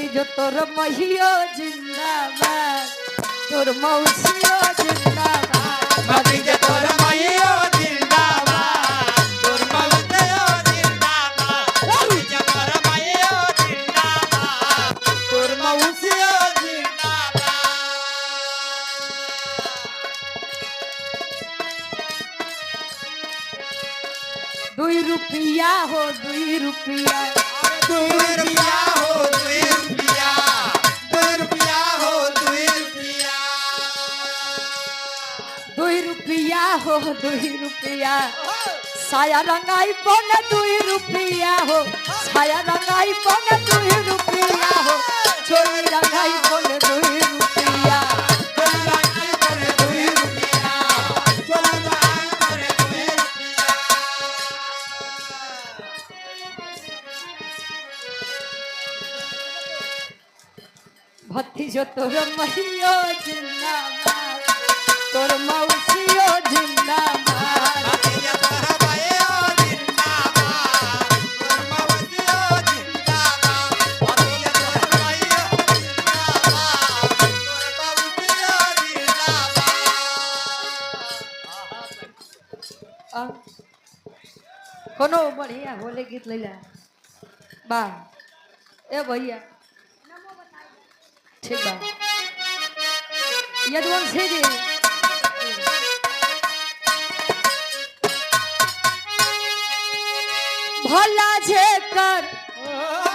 जो तोर महियो जिंदाबाद तोर मौसियो जिंदाबाद भतीजे तोर महियो जिंदाबाद तोर मौसियो जिंदाबाद भतीजे तोर महियो जिंदाबाद तोर मौसियो जिंदाबाद। ₹2 हो ₹2 ₹2 हो ₹2 ₹2 हो ₹2 ₹2 हो ₹2 साया रंगाई पौने ₹2 हो साया रंगाई पौने ₹2 हो चोली रंगाई पौने ₹2 भतीजो तोर महियो जिंदाबाद तोर मौसियो जिंदाबाद भतीजे तोर महियो जिंदाबाद तोर मौसियो जिंदाबाद भतीजे तोर महियो जिंदाबाद तोर मौसियो जिंदाबाद। कोनो बढ़िया होले गीत लैला बा ए भैया ठीक बा यदुवन से जी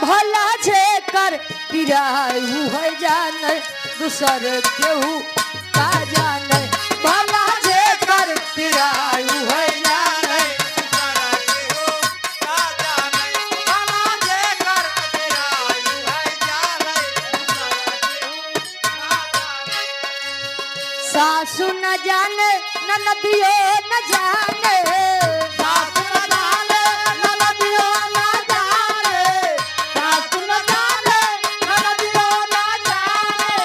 भला जे कर पिरायु है जाने दूसर केहू का जाने भला जे कर पिरायु है जाने सासु न जाने ननदियो न जाने सासु न जाने ननदियो न जाने सासु न जाने ननदियो न जाने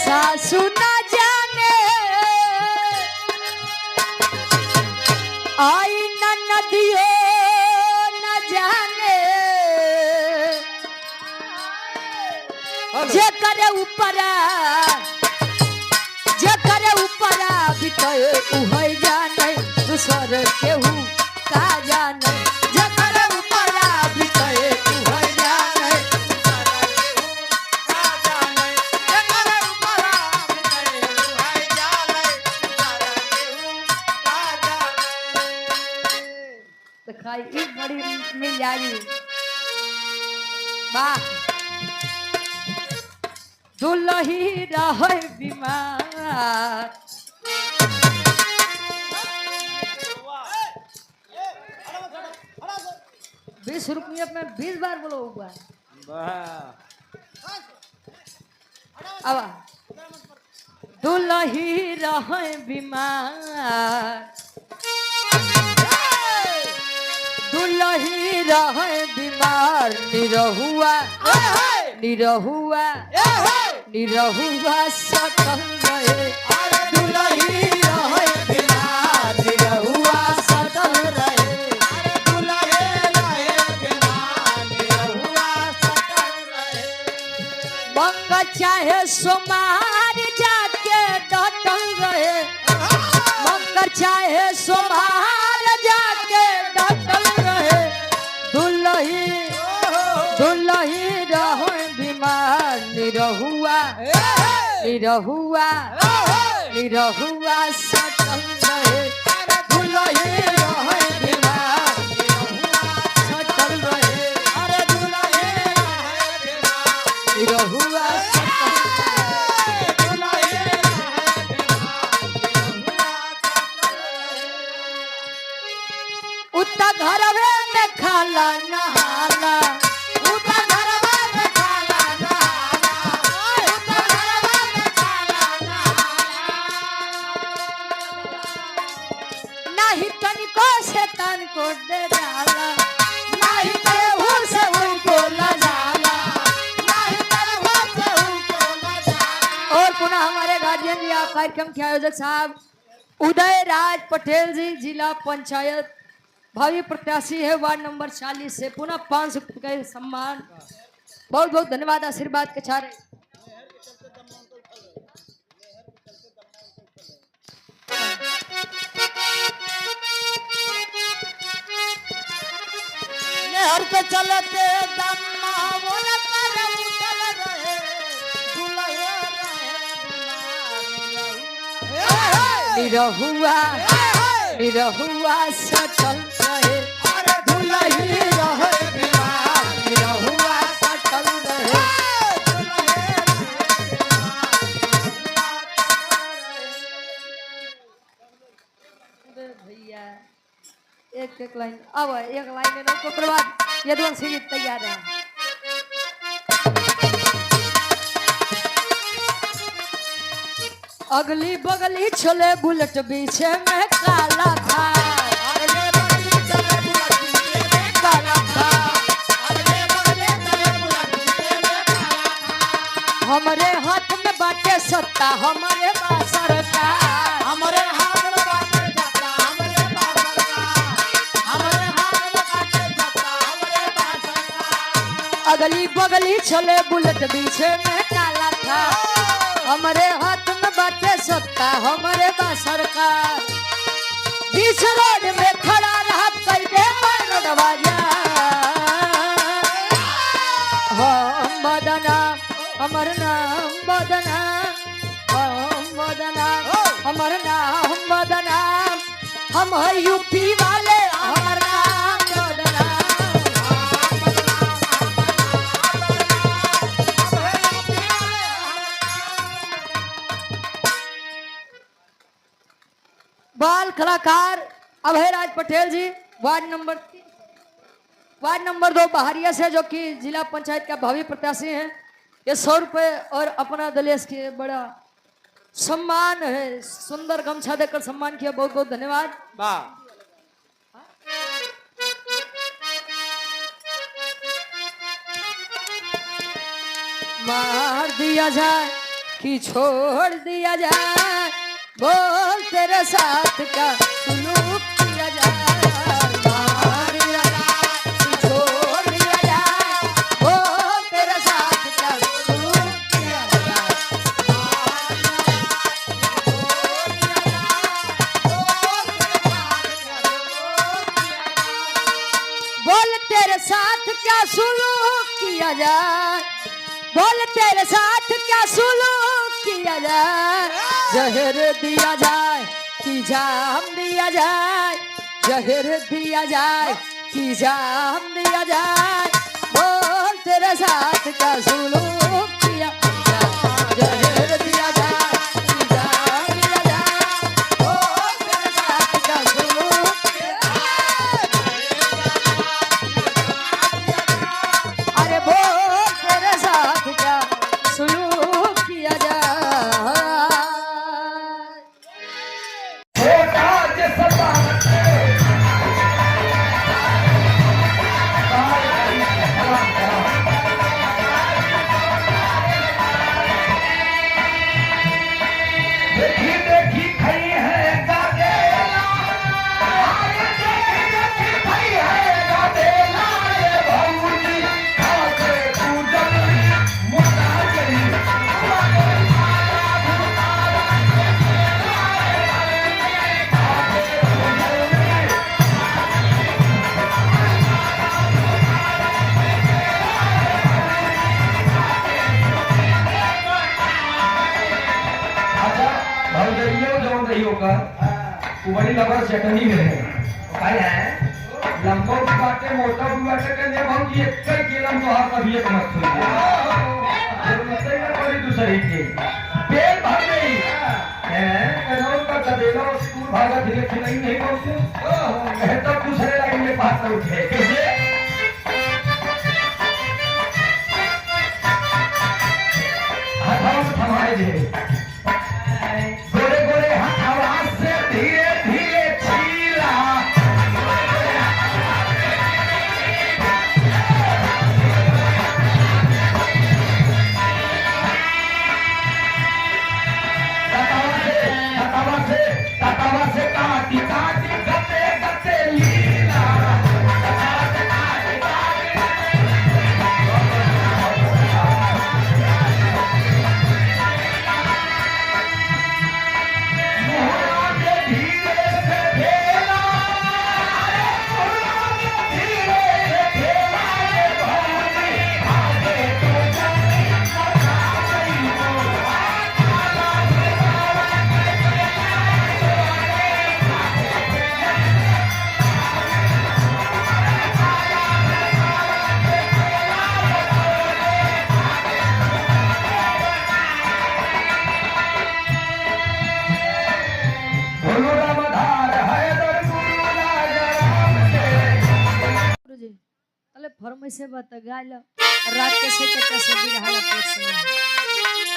सासु न जाने आई ननदियो न जाने जे करे ऊपरा उहै जाने दूसर केहू का जाने जकर ऊपर बितए उहै जाने दिखाई ई बड़ी मिल जाएगी वाह दुल्ही रहे बीमार ₹20 में 20 बार बोलो हुआ अब दुल्ही रहे बीमार दुल्ही रहे बीमार निरहुआ निरहुआ निरहुआ सटल रहे दुल्ही रहे बीमार निरहुआ सटल रहे चाहे सोमार जाके डटल रहे मकर चाहे सोमार जाके डटल रहे दुल्ही दुल्ही रहे बीमार निरहुआ निरहुआ निरहुआ सटल रहे दुल्ही रहे बीमार सटल रहे अरे दुल्ही निरहुआ घरवे में खाला नहाला उता घरवे में खाला नहाला उता घरवे में खाला नहाला नहीं तनिको से तनिको दे डाला नहीं केहू से उनको ला जाला नहीं केहू से उनको ला जाला। और पुनः हमारे गार्जियन या कार्यक्रम के आयोजक साहब उदय राज पटेल जी जिला पंचायत भावी प्रत्याशी है वार्ड नंबर 40 से पुनः 500 का सम्मान बहुत बहुत धन्यवाद आशीर्वाद के चारे। नहर के चलते दम्मा मोर पर उठल रहे दुलहे रहे निरहुआ निरहुआ सचल रहे अरे दुलही रहे निरहुआ सचल रहे। भैया एक एक लाइन अब एक लाइन में ओकर बाद यदुवंश गीत तैयार है। अगली बगली चले बुलेट पीछे में काला था अगले बगले चले बुलट में काला था अगले बगले चले बुलट में हमारे हाथ में बाटे सत्ता हमारे पास सरकार। हमारे हाथ में बाटे जाता हमारे पास सरकार हमारे हाथ में बाटे जाता हमारे पास सरकार अगली बगली चले बुलेट पीछे में काला था हमारे हाथ में बाटे सत्ता हमारे पास सरकार। बीच रोड में खड़ा रहा कैदे दरवाजा हम बदना हमर नाम बदना हम बदना हमर नाम बदना हम है यूपी वाले हमर नाम बदना। बाल कलाकार अभयराज पटेल जी वार्ड नंबर 2 बहारिया से जो कि जिला पंचायत का भावी प्रत्याशी हैं। ये 100 रुपए और अपना दलेश के बड़ा सम्मान है सुंदर गमछा देकर सम्मान किया बहुत बहुत धन्यवाद। वाह मार दिया जाए कि छोड़ दिया जाए बोल तेरे साथ का सुलूक किया जाए। मार दिया जाए कि छोड़ दिया जाए बोल तेरे साथ का सुलूक किया जाए। बोल तेरे साथ क्या सुलूक किया जाए बोल तेरे साथ क्या सुलूक किया जाए। जहर दिया जाए कि जाम दिया जाए जहर दिया जाए कि जाम दिया जाए बोल तेरे साथ का सुलूक किया जाए। जहर दिया जाए कि जाम दिया जाए बोल तेरे साथ का सुलूक किया जाए। अरे बोल तेरे साथ का सुलूक किया जाए। बड़ी लबर चटनी में है काय है लंबो की बातें मोटा की बातें करने हम की एक कई केलम तो हाथ अभी एक मत हुई है मत ही बड़ी दूसरी की पेट भर गई है कनौर का कदेला स्कूल भागा धीरे खिलाई नहीं पहुंचे कहता दूसरे लाइन में बात उठे कैसे हाथों से थमाए दे गोरे गोरे आवाज से धीरे धीरे छीला ततावा से काटी काटी गते गते लीला समय से बता गालो रात के से चचा से भी रहा पेट से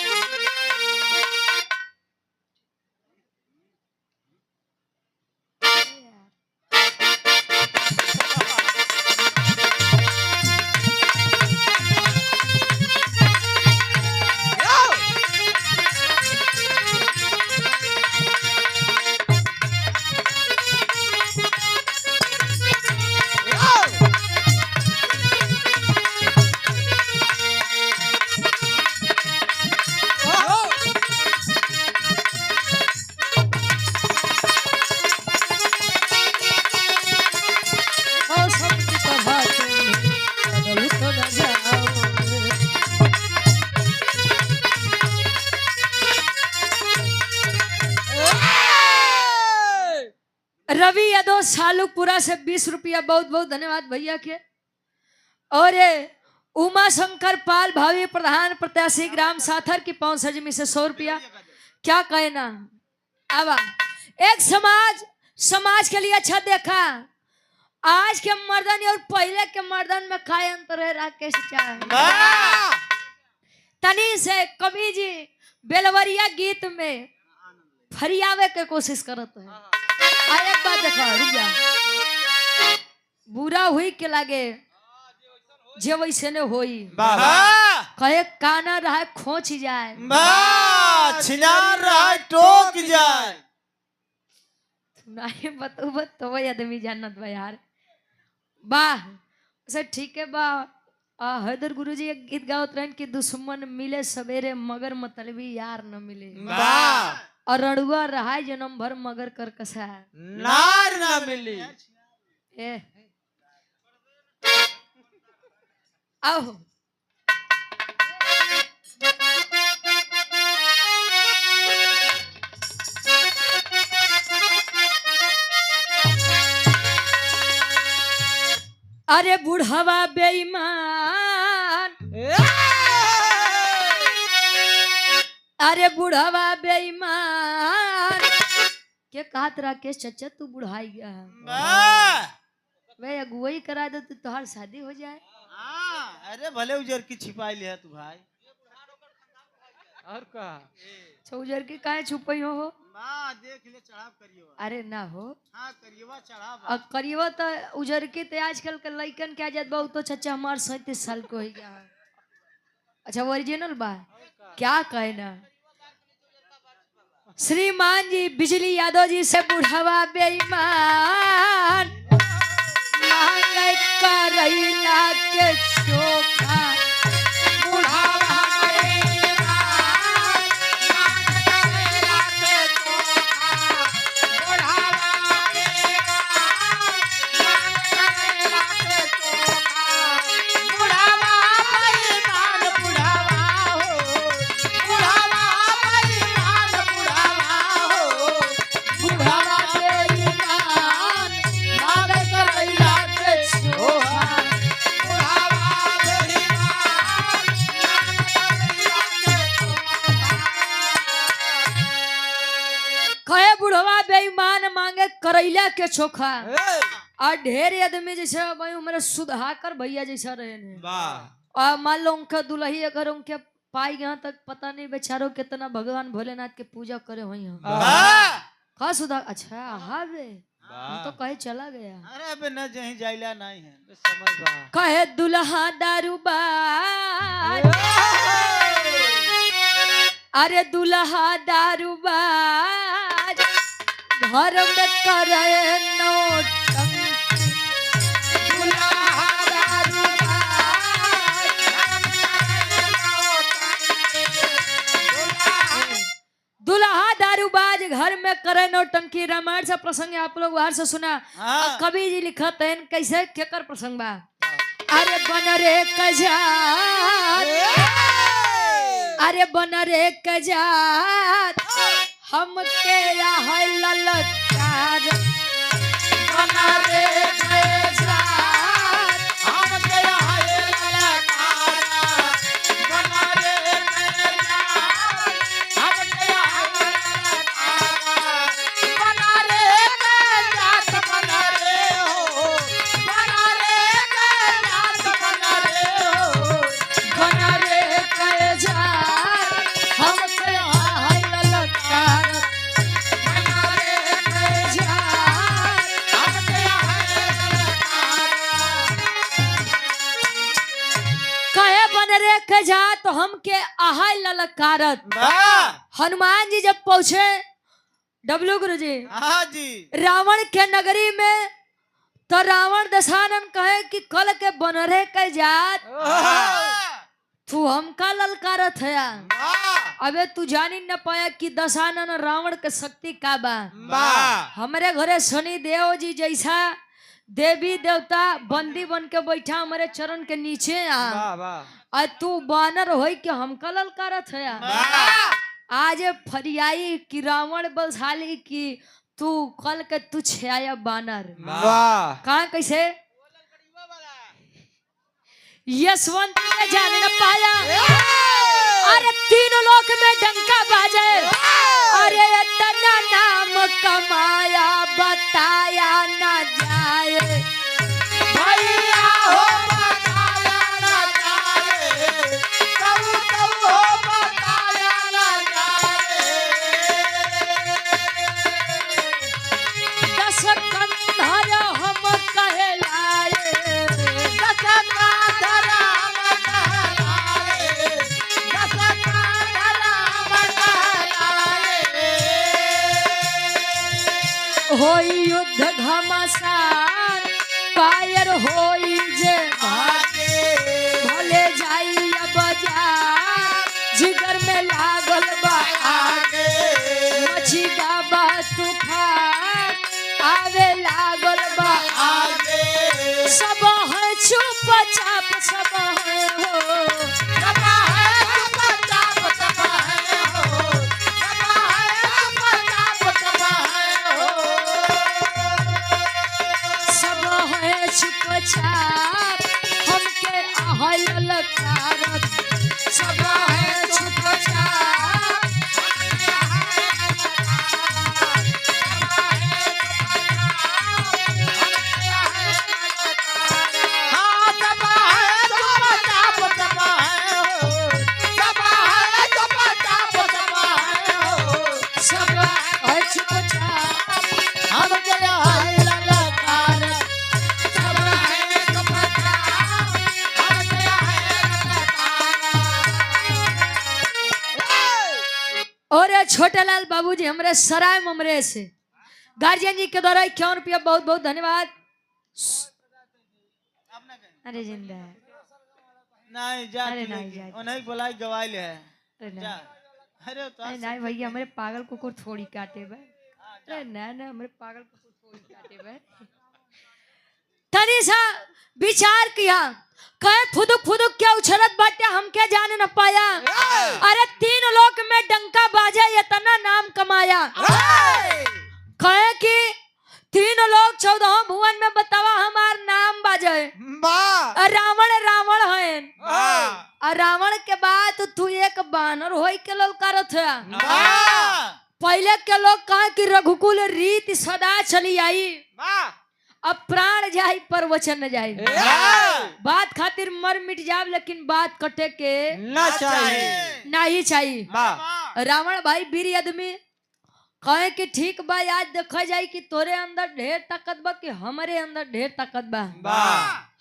रवि यादव सालुकपुरा से 20 रुपया बहुत बहुत धन्यवाद भैया के। और ये उमा शंकर पाल भावी प्रधान प्रत्याशी ग्राम साथर की 5 सजमी से 100 रुपया। क्या कहना अब एक समाज के लिए अच्छा देखा आज के मर्दन और पहले के मर्दन में काय अंतर है राकेश चाहे तनी से कवि जी बेलवरिया गीत में फरियावे के कोशिश करत है। एक बात देखो रुक जा बुरा हुई के लागे जे वैसे ने होई कहे काना रहा खोच जाए छिनार रहा टोक जाए नहीं बतू तो वही आदमी जानत बा यार वाह से ठीक है बा हैदर गुरुजी एक गीत गावत रहन कि दुश्मन मिले सवेरे मगर मतलबी यार न मिले और अड़ुआ रहा जन्म भर मगर कर कसा नार ना मिली ए आओ अरे बुढ़वा बेईमान अरे बुढ़वा बेईमान के कहा तेरा केस चचा तू बुढ़ाई गया वे अगुवाई करा दे तो तोहर शादी हो जाए। अरे भले उजर की छिपाई लिया तू भाई और का उजर की काहे छुपई हो देख ले चढ़ाव करियो अरे ना हो हाँ करियो चढ़ाव करियो तो उजर की तो आजकल के लइकन के आजाद बहुत तो चचा हमार 37 साल को हो गया। अच्छा ओरिजिनल बा क्या कहना श्रीमान जी बिजली यादव जी से बुढ़ावा बेईमान मांगे करैला के चोखा बुढ़ावा बेईमान मांगे करैला के चोखा और ढेर आदमी जैसे हमारे सुधाकर भैया जैसा रहे और मान लो उनका दुल्ही अगर उनके पाई यहाँ तक पता नहीं बेचारों कितना भगवान भोलेनाथ के पूजा करे हुई हाँ सुधा अच्छा हाँ बे हम तो कहे चला गया अरे अबे न जहीं जाइला नहीं है कहे दुल्हा दारूबाज अरे दुल्हा दारूबाज घर में करे नौटंकी दुल्हा दारूबाज घर में करे नौटंकी। रामायण से प्रसंग आप लोग बाहर से सुना कवि जी लिखत हैं कैसे केकर प्रसंग बा अरे बन रे कजात अरे बन रे कजात हमके है ललकार बन रे कजात हमके है ललकार बन रे कजात हमके है ललकार बन रे कजात बन रे हो बन रे कजात बन तो हमके आहाय ललकारत। वाह हनुमान जी जब पहुंचे डब्लू गुरु जी हाँ जी रावण के नगरी में, तो रावण दशानन कहे कि कल के बनरे के जात तू हमका ललकारत है। अबे तू जानी न पाया कि दशानन रावण के शक्ति का बा। हमारे घरे शनि देव जी जैसा देवी देवता बंदी बन के बैठा हमारे चरण के नीचे आ तू बानर हो कि हमका ललकारत है। आज फरियाई कि रावण बलशाली की तू कल के तू छाया बानर। कहा कैसे यशवंत ने जान न पाया, अरे तीनों लोक में डंका बाजे, अरे इतना नाम कमाया बताया न जाए। भैया हो बताया ना जाए, तब हो बताया ना जाए। दस कंधर हम कहलाए, होई युद्ध घमासान कायर होई जे भले जाई बाजार, जिगर में लागल बा मछी गाबा तूफान आवे लागल बा सब है चुप चाप सब है हो। चुपचाप हमके आहल ललकारत, सब है चुपचाप। सब है चुपचाप और छोटे लाल बाबूजी हमारे सराय ममरे से गार्जियन जी के द्वारा 51 रुपया बहुत बहुत धन्यवाद। अरे जिंदा है नहीं जा अरे नहीं जा उन्हें बुलाई गवाइल है अरे जा नहीं अरे तो अरे नहीं भैया हमारे पागल कुकुर थोड़ी काटे बे। अरे ना हमारे पागल कुकुर थोड़ी काटे बे। तनी सा विचार किया कहे फुदुक फुदुक क्या उछलत बाटे हम क्या जान न पाया, अरे तीन लोक में डंका बाजा इतना नाम कमाया। कहे कि तीन लोग 14 भुवन में बतावा हमार नाम बाजे। रावण रावण है और रावण के बाद तू एक बानर होई के ललकारत है। पहले के लोग कहे कि रघुकुल रीत सदा चली आई, अब प्राण जाई पर वचन न जाई। बात खातिर मर मिट जाब लेकिन बात कटे के ना चाहिए नहीं चाहिए। रावण भाई वीर आदमी कहे कि ठीक बा आज देखा जाए कि तोरे अंदर ढेर ताकत बा कि हमारे अंदर ढेर ताकत बा।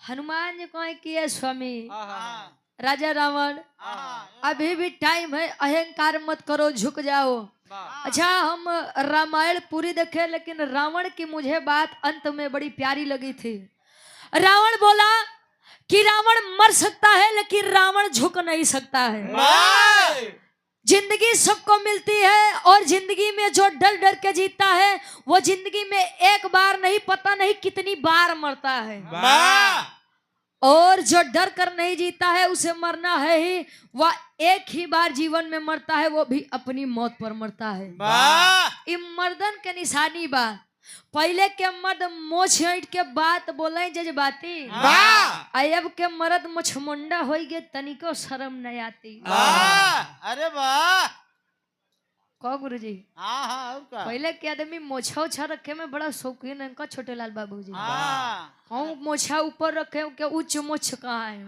हनुमान जी कहे कि ये स्वामी राजा रावण अभी भी टाइम है, अहंकार मत करो, झुक जाओ। अच्छा हम रामायण पूरी देखे लेकिन रावण की मुझे बात अंत में बड़ी प्यारी लगी थी। रावण बोला कि रावण मर सकता है लेकिन रावण झुक नहीं सकता है। जिंदगी सबको मिलती है और जिंदगी में जो डर डर के जीता है वो जिंदगी में एक बार नहीं पता नहीं कितनी बार मरता है, और जो डर कर नहीं जीता है उसे मरना है ही। वह एक ही बार जीवन में मरता है, वो भी अपनी मौत पर मरता है। ये मर्दन के निशानी बा। पहले के मर्द मोछ ऐंठ के बात बोले जज्बाती, अब के मर्द मुछमुंडा हो गए तनिको शर्म नहीं आती। अरे वाह कहो गुरु जी हाँ हाँ और का पहले के आदमी मोछा उछा रखे में बड़ा शौकीन है। इनका छोटे लाल बाबू जी कहूँ मोछा ऊपर रखे के उच्च मुछ कहाँ है,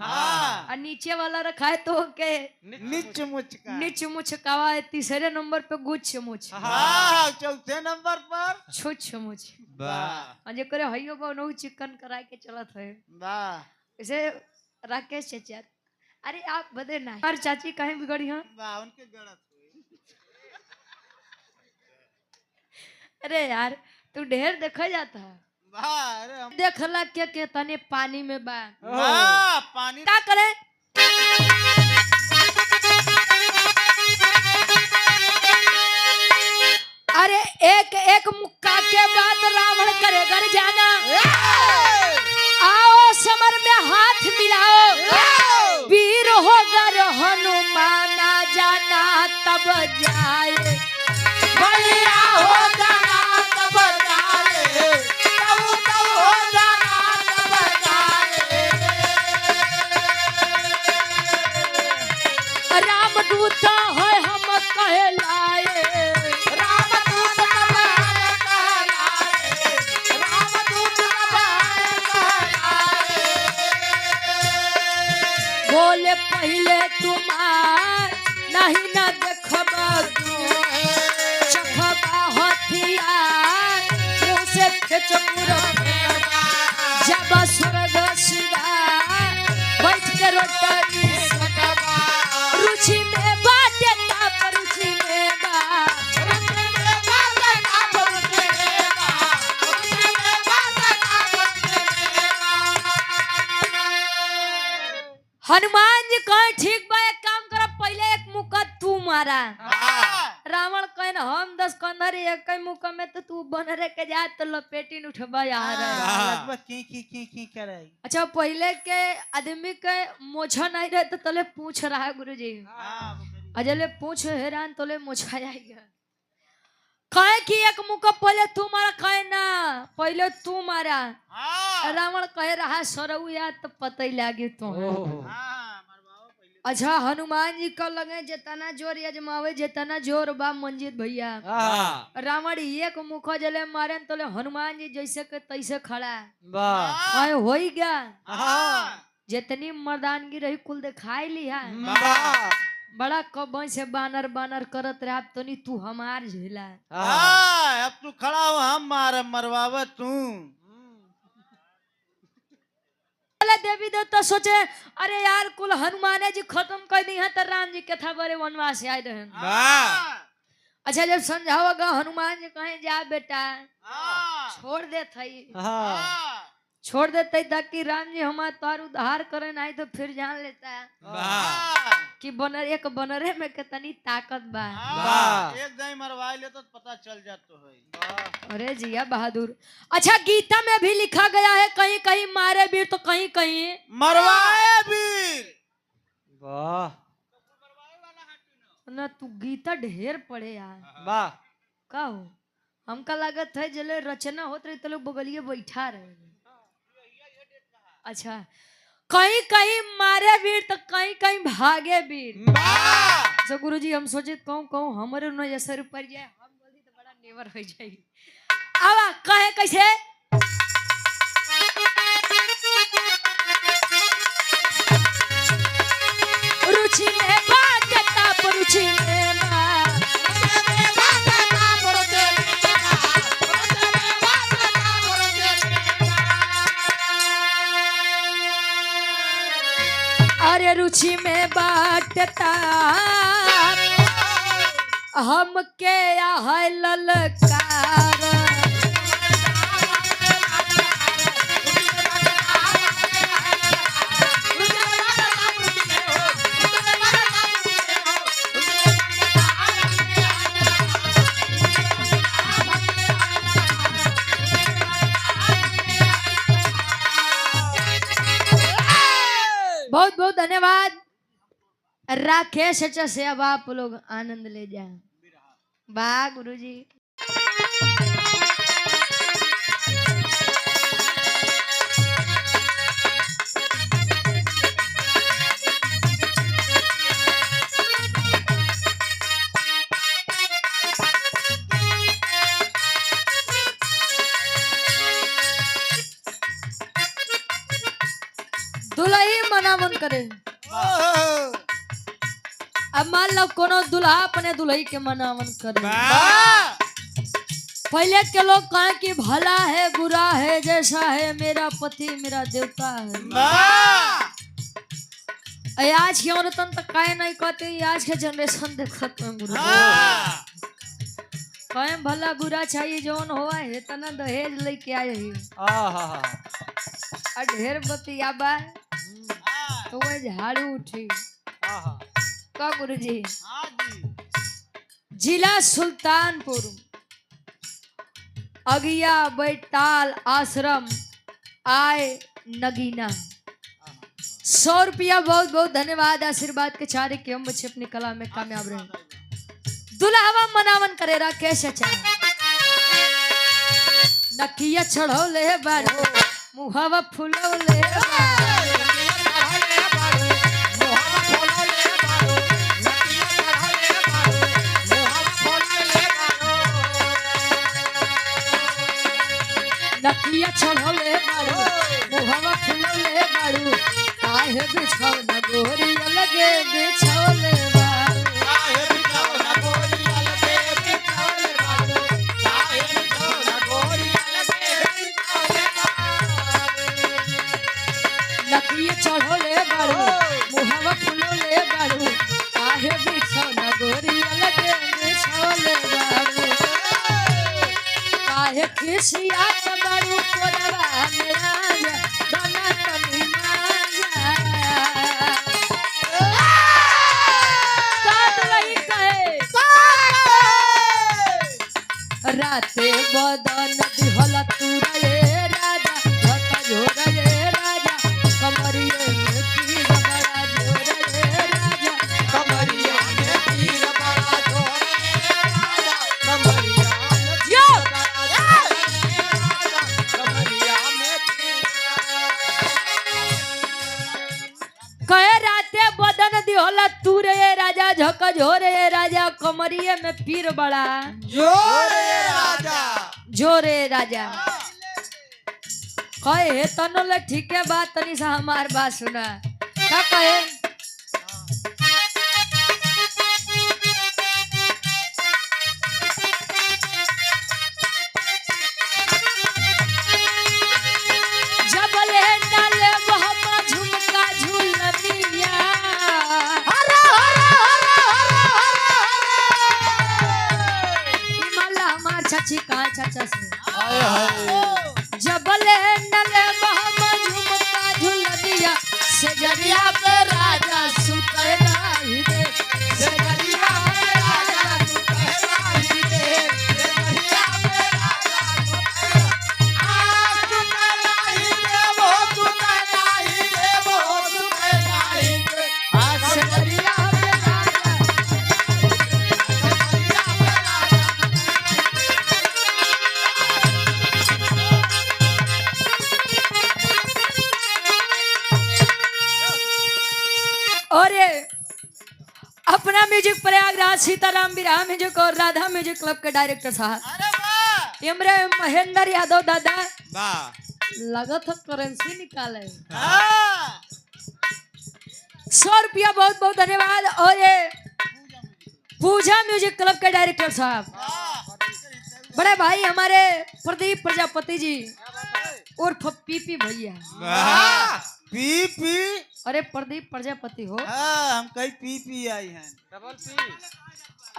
और नीचे वाला रखा है तो के नीच मुच का नीच मुछ कहा है। तीसरे नंबर पे गुच्छ मुछ, चौथे नंबर पर छुछ मुछ। वाह और जे करे हइयो बहु चिकन कराए के चलत है। वाह ऐसे राकेश चचा अरे आप बदे ना और चाची कहीं बिगड़ी हैं? उनके गलत हुई। अरे यार तू ढेर देखा जाता है अरे हम देखला के तने पानी में बा पानी क्या करे अरे एक एक मुक्का के बाद रावण करे घर जाना आओ समर में हाथ मिलाओ वीर होकर हनुमाना जाना तब जाए बलिया हो जाना तब जाए तब हो जाना तब जाए रामदूत है हम कहलाए रामदूत कबाए कहलाए रामदूत कबाए कहलाए बोले पहले तुम्हार नहीं न देखबा चखबा हथियार मुँह से खेच पूरा जब स्वर्ग शिवा बैठ के रोटनी रुचि में बाटे ताप रुचि में बा हनुमान जी कहे ठीक बा एक काम कर पहले एक मुक्का तू मारा रावण कहे न हम 10 कंधर एक ही मुक्का में तो तू बनरे के जा तो लपेटी न उठबा यार की करे अच्छा पहले के आदमी के मोछा नहीं रहे तो तले पूछ रहा है गुरुजी अजले पूछ हैरान तले मोछा आएगा कहे कि एक मुक्का पहले तू मारा कहे ना पहले तू मारा रावण कहे रहा सरऊ यार तो पता ही लागे तो अच्छा हनुमान जी का लगे जितना जोर यजमावे जितना जोर बा मंजीत भैया रावण एक मुखा जले मारे तले हनुमान जी जैसे के तैसे खड़ा कहे हो ही गया जितनी मर्दानगी रही कुल दिखाई लिया बड़ा कबई से बानर बानर करत रहा तनी तू हमार झेला अब तू खड़ा हो हम मार मरवावा तू देवी देवता सोचे अरे यार कुल हनुमान जी खत्म कर दी है तो राम जी के था बड़े वनवास आए रहे अच्छा जब समझाओगा हनुमान जी कहे जा बेटा छोड़ दे थई छोड़ देते ताकि राम जी हमारा तार उद्धार करे नहीं तो फिर जान लेता है कि बनर एक बनरे में कितनी ताकत बा एक दाई मरवा ले तो पता चल जातो है अरे जिया बहादुर अच्छा गीता में भी लिखा गया है कहीं कहीं मारे वीर तो कहीं कहीं मरवाए वीर वाह ना तू गीता ढेर पढ़े यार वाह का हो हमका लागत है जले रचना होत रही तो लोग बगलिए बैठा रहे अच्छा कहीं कहीं मारे वीर तो कहीं कहीं भागे वीर तो गुरुजी हम सोचे कहूँ कहूँ हमारे नजर पर जाए हम बोली तो बड़ा नेवर हो जाएगी आवा कहे कैसे रुचि में बात ताप रुचि में अरे रुचि में बाटता हम के है ललकार बहुत बहुत धन्यवाद राकेश चाचा से अब आप लोग आनंद ले जाए वाह गुरुजी दुल्ही मनावन करे अब मान लो कोनो दुल्हा अपने दुल्ही के मनावन करे पहले के लोग कहे कि भला है बुरा है जैसा है मेरा पति मेरा देवता है अरे आज की औरतन तो काहे नहीं कहते आज के जनरेशन देखत में बुरा हाँ कहे भला बुरा चाहिए जौन होआ है तना दहेज लेके आए ही आहा और ढेर बतिया बा तो वो झाड़ू उठी आहा का गुरुजी हाँ जी जिला सुल्तानपुर अगिया बैताल आश्रम आए नगीना 100 रुपया बहुत बहुत धन्यवाद आशीर्वाद के चारे के हम बच्चे अपनी कला में कामयाब रहे दुल्हावा मनावन करेरा कैसे चाहे नकिया चढ़ौले बारो मुहावा फुलौले नकिया चढ़ौले बारो मुहावा फुलौले बारो काहे बिछौना गोरी लगे बिछौले बारो नकिया चढ़ौले बारो मुहावा फुलौले बारो काहे बिछौना गोरी लगे बिछौले बारो काहे खिसिया बारो कोरवा मेरा दाना कमी मांगा काट रही कहे राते बदन दिहला तुरे राजा धता झोरा रे राजा कमरिए में पीर बड़ा झोरा रे राजा कमरिया में पीर बड़ा झोरे राजा कमरिया में यो कमरिया में कहे राते बदन दिहला तुरे राजा झक झोरे राजा कमरिए में पीर बड़ा जोरे राजा जोरे राजा कहे तनोले ठीक है बात तनी सा हमार बात सुना क्या कहे जब ले डाले मोहम्मद झुमका झुलनिया इमला हमार चाची का चाचा से हाय हाय जबले नले मोहम्मद झुमका झुलनिया से जरिया पे राजा सुते नाही दे से जरिया पे राजा सुते नाही दे कमरिया में राजा सुते नहीं दे वो सुते नहीं दे वो सुते नहीं दे से जरिया पे राजा कमरिया में राजा और ये अपना म्यूजिक प्रयागराज सीताराम बिरहा म्यूजिक और राधा म्यूजिक क्लब के डायरेक्टर साहब अरे वाह इमरे महेंद्र यादव दादा वाह लगत है करेंसी निकाले हाँ 100 रुपया बहुत बहुत धन्यवाद और ये पूजा म्यूजिक क्लब के डायरेक्टर साहब बड़े भाई हमारे प्रदीप प्रजापति जी उर्फ पीपी भैया वाह पी पी अरे प्रदीप प्रजापति हो हाँ हम कहीं पी पी आई हैं डबल पी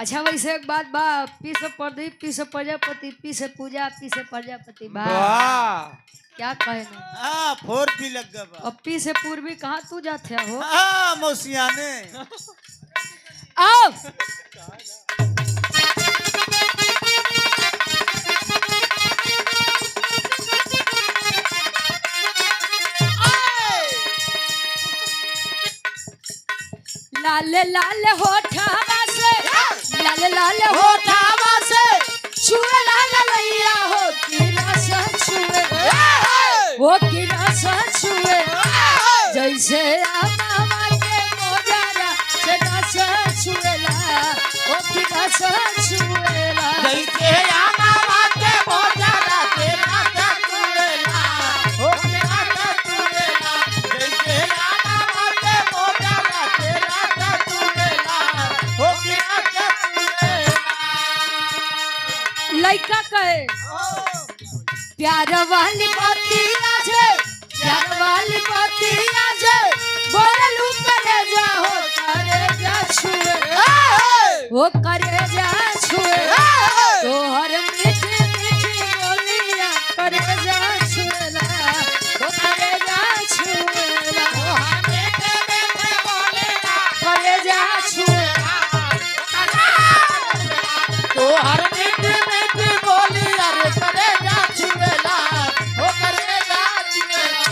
अच्छा वैसे एक बात बा पी से प्रदीप पी से प्रजापति पी से पूजा पी से प्रजापति बा वाह क्या कहे ना हाँ 4 पी लग गया बा अब पी से पूर्वी कहाँ तू जाते हो हाँ मौसियाने आओ लाल लाल होठावा से लाल लाल होठावा से छुए लाल लैया हो की रस छुए हो की रस छुए जैसे आमा के मोजारा से रस छुएला हो की रस छुएला जैसे आमा बाते मोजारा तेरा चुड़ेला हो तेरा चुड़ेला जैसे आमा बाते मोजारा तेरा चुड़ेला हो तेरा चुड़ेला लइका कहे प्यार वाली बाती आजे प्यार वाली बाती आजे बोलू करे करेजा छुए वो करेजा छुए तोहर मीठी मीठी बोलिया करेजा छुएला वो करेजा छुएला करेजा छुएला तो हर मीठी मीठी बोली अरे करे जा छुएला हो करे जा छुएला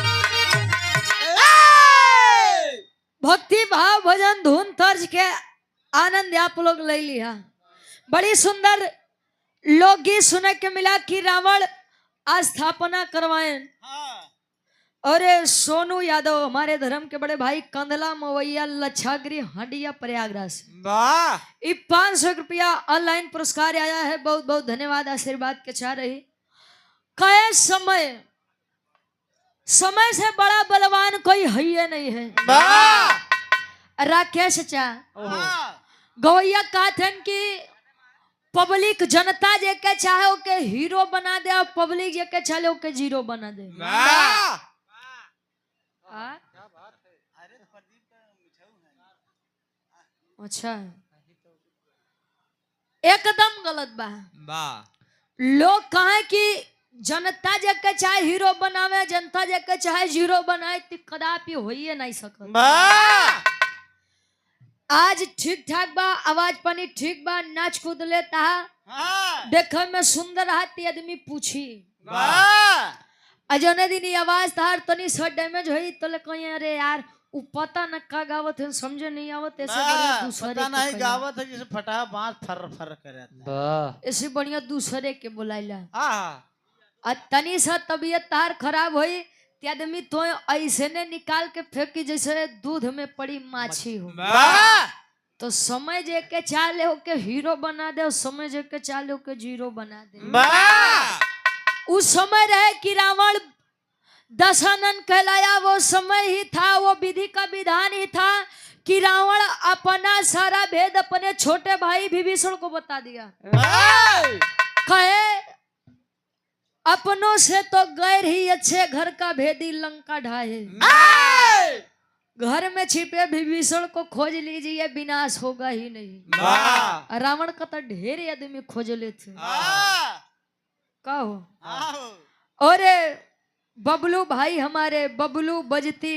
भक्ति भाव भजन धुन तर्ज के आनंद आप लोग ले लिया। बड़ी सुंदर लोकगीत सुने के मिला कि रावण स्थापना करवाए और सोनू यादव हमारे धर्म के बड़े भाई कंदला मवैया लच्छागिरी हंडिया प्रयागराज से वाह 500 रुपया ऑनलाइन पुरस्कार आया है। बहुत बहुत धन्यवाद आशीर्वाद के चाह रही। कहे समय से बड़ा बलवान कोई है ही नहीं है। वाह राकेश चा गवैया कहते कि पब्लिक जनता जे के चाहे ओके हीरो बना दे और पब्लिक जे के चाहे ओके जीरो बना दे। वाह अच्छा एकदम गलत बा। वाह लोग कहे कि जनता जे के चाहे हीरो बनावे जनता जे के चाहे जीरो बनाए तो कदापि हो ही नहीं सकत। वाह आज ठीक ठाक बा आवाज पानी ठीक बा नाच कूद लेता देखे में सुंदर हाथी आदमी पूछी वाह अजने दिन आवाज तार तनी सा डैमेज होई तो ले कहीं अरे यार उ पता न का गावत है समझे नहीं आवत ऐसे बढ़िया दूसरे पता के नहीं कहिला। गावत है जिसे फटा बांस फर फर करे ऐसे बढ़िया दूसरे के बुलाइला आहा तनी सा तबीयत तार खराब होई ते आदमी तो ऐसे ने निकाल के फेंकी जैसे दूध में पड़ी माछी हो। वाह तो समय जे के चाले हो के हीरो बना दे और समय जे के चाले हो के जीरो बना दे। वाह उस समय रहे कि रावण दशानन कहलाया वो समय ही था वो विधि का विधान ही था कि रावण अपना सारा भेद अपने छोटे भाई विभीषण को बता दिया। कहे अपनों से तो गैर ही अच्छे घर का भेदी लंका ढाए घर में छिपे विभीषण को खोज लीजिए विनाश होगा ही नहीं। वाह रावण का तो ढेर आदमी खोजले थे का हो। और बबलू भाई हमारे बबलू बजती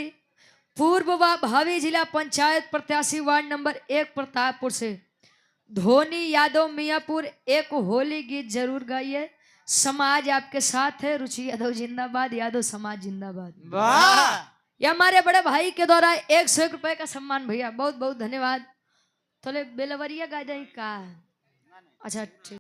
पूर्व व भावी जिला पंचायत प्रत्याशी वार्ड नंबर 1 प्रतापपुर से धोनी यादव मियापुर एक होली गीत जरूर गाइए। समाज आपके साथ है रुचि यादव जिंदाबाद यादव समाज जिंदाबाद। वाह ये हमारे बड़े भाई के द्वारा 101 रुपए का सम्मान भैया बहुत बहुत धन्यवाद। थोड़े बेलवरिया गा दें का अच्छा ठीक।